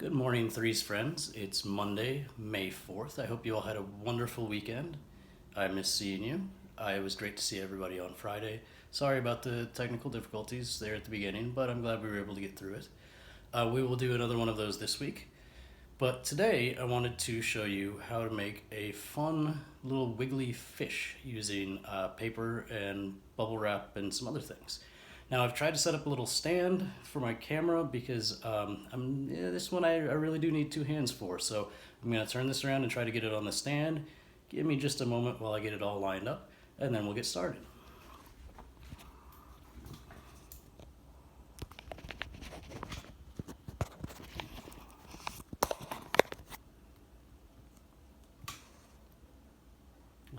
Good morning, Three's friends. It's Monday, May 4th. I hope you all had a wonderful weekend. I miss seeing you. It was great to see everybody on Friday. Sorry about the technical difficulties there at the beginning, but I'm glad we were able to get through it. We will do another one of those this week. But today I wanted to show you how to make a fun little wiggly fish using paper and bubble wrap and some other things. Now I've tried to set up a little stand for my camera because this one I really do need two hands for. So I'm going to turn this around and try to get it on the stand. Give me just a moment while I get it all lined up and then we'll get started.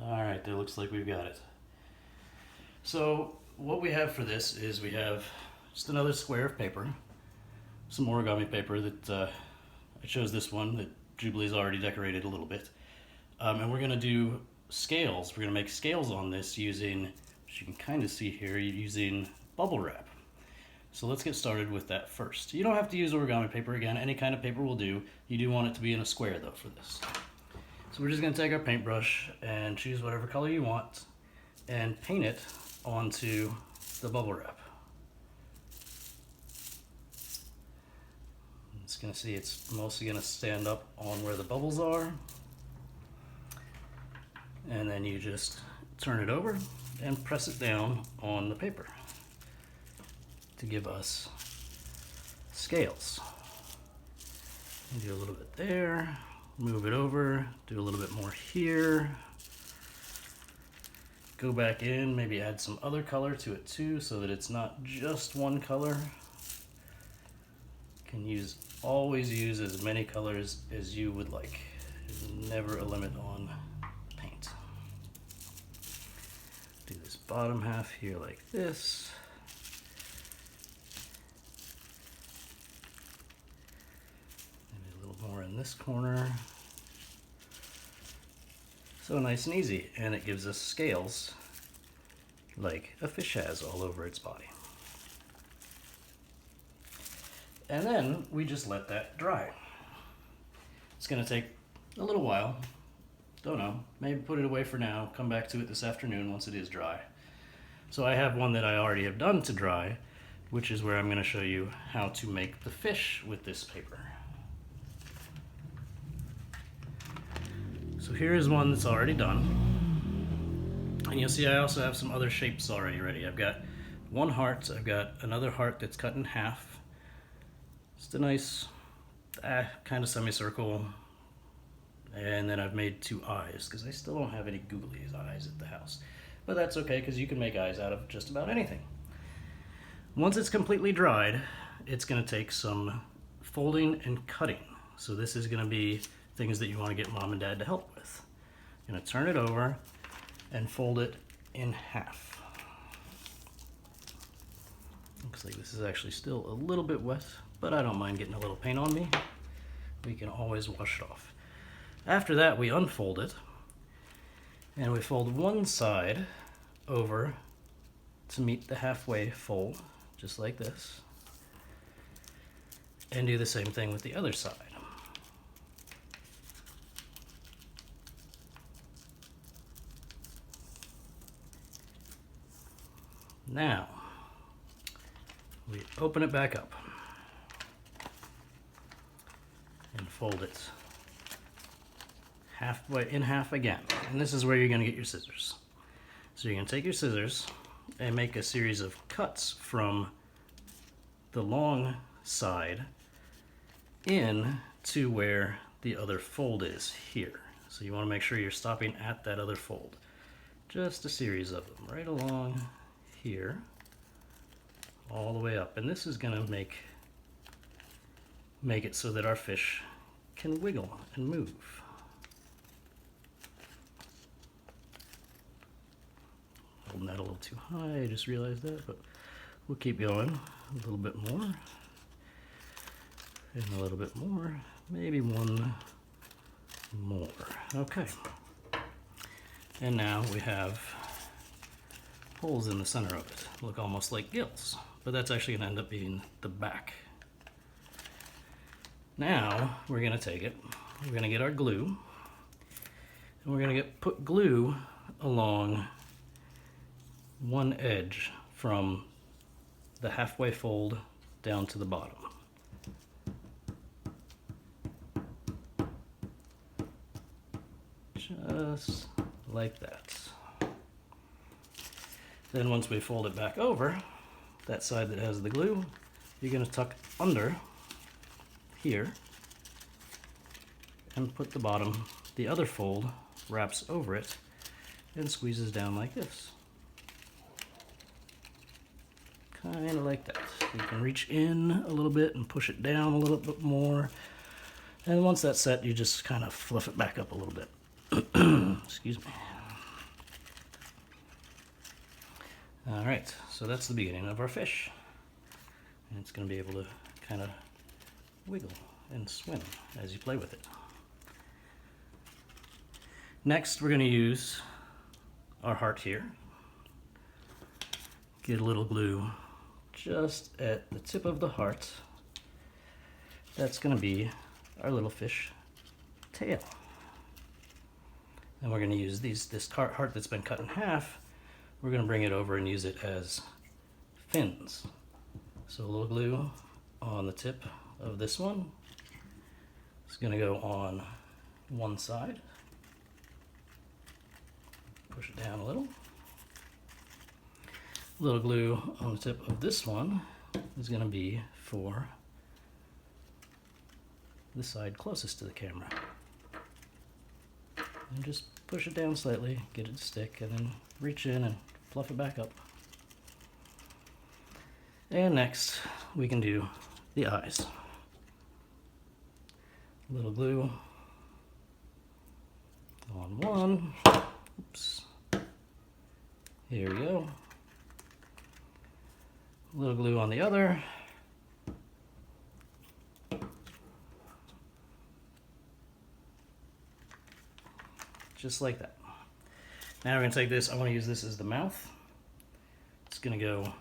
Alright, there looks like we've got it. So what we have for this is we have just another square of paper, some origami paper that I chose this one that Jubilee's already decorated a little bit. And we're going to do scales. We're going to make scales on this using, as you can kind of see here, using bubble wrap. So let's get started with that first. You don't have to use origami paper again. Any kind of paper will do. You do want it to be in a square though for this. So we're just going to take our paintbrush and choose whatever color you want and paint it onto the bubble wrap. It's going to see it's mostly going to stand up on where the bubbles are. And then you just turn it over and press it down on the paper to give us scales. Do a little bit there, move it over, do a little bit more here. Go back in, maybe add some other color to it too so that it's not just one color. You can always use as many colors as you would like. There's never a limit on paint. Do this bottom half here like this. Maybe a little more in this corner. So nice and easy, and it gives us scales like a fish has all over its body. And then we just let that dry. It's going to take a little while. Don't know, maybe put it away for now, come back to it this afternoon once it is dry. So I have one that I already have done to dry, which is where I'm going to show you how to make the fish with this paper. So here is one that's already done. And you'll see I also have some other shapes already ready. I've got one heart, I've got another heart that's cut in half. Just a nice kind of semicircle. And then I've made two eyes because I still don't have any googly eyes at the house. But that's okay because you can make eyes out of just about anything. Once it's completely dried, it's going to take some folding and cutting. So this is going to be things that you want to get mom and dad to help with. You're going to turn it over and fold it in half. Looks like this is actually still a little bit wet, but I don't mind getting a little paint on me. We can always wash it off. After that, we unfold it and we fold one side over to meet the halfway fold, just like this, and do the same thing with the other side. Now, we open it back up and fold it halfway in half again. And this is where you're going to get your scissors. So you're going to take your scissors and make a series of cuts from the long side in to where the other fold is here. So you want to make sure you're stopping at that other fold. Just a series of them right along here all the way up, and this is going to make it so that our fish can wiggle and move. Holding that a little too high, I just realized that, but we'll keep going. A little bit more and a little bit more, maybe one more. Okay, and now we have holes in the center of it. Look almost like gills, but that's actually going to end up being the back. Now we're going to take it, we're going to get our glue, and we're going to put glue along one edge from the halfway fold down to the bottom. Just like that. Then once we fold it back over, that side that has the glue, you're going to tuck under here and put the bottom, the other fold wraps over it and squeezes down like this. Kind of like that. You can reach in a little bit and push it down a little bit more. And once that's set, you just kind of fluff it back up a little bit. Excuse me. All right, so that's the beginning of our fish. And it's going to be able to kind of wiggle and swim as you play with it. Next, we're going to use our heart here. Get a little glue just at the tip of the heart. That's going to be our little fish tail. And we're going to use this heart that's been cut in half. We're going to bring it over and use it as fins. So a little glue on the tip of this one. It's going to go on one side. Push it down a little. A little glue on the tip of this one is going to be for the side closest to the camera. And just push it down slightly, get it to stick, and then reach in and fluff it back up. And next, we can do the eyes. A little glue on one. Oops. Here we go. A little glue on the other. Just like that. Now we're going to take this, I want to use this as the mouth. It's going to go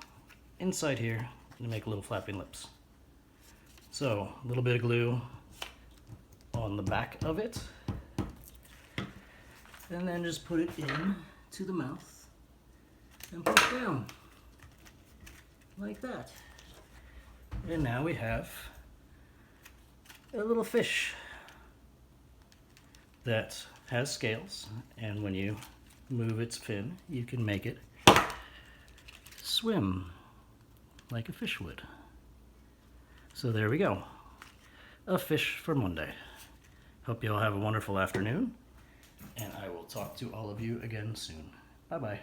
inside here and make little flapping lips. So a little bit of glue on the back of it. And then just put it in to the mouth and push down. Like that. And now we have a little fish that has scales, and when you move its fin, you can make it swim like a fish would. So there we go. A fish for Monday. Hope you all have a wonderful afternoon, and I will talk to all of you again soon. Bye-bye.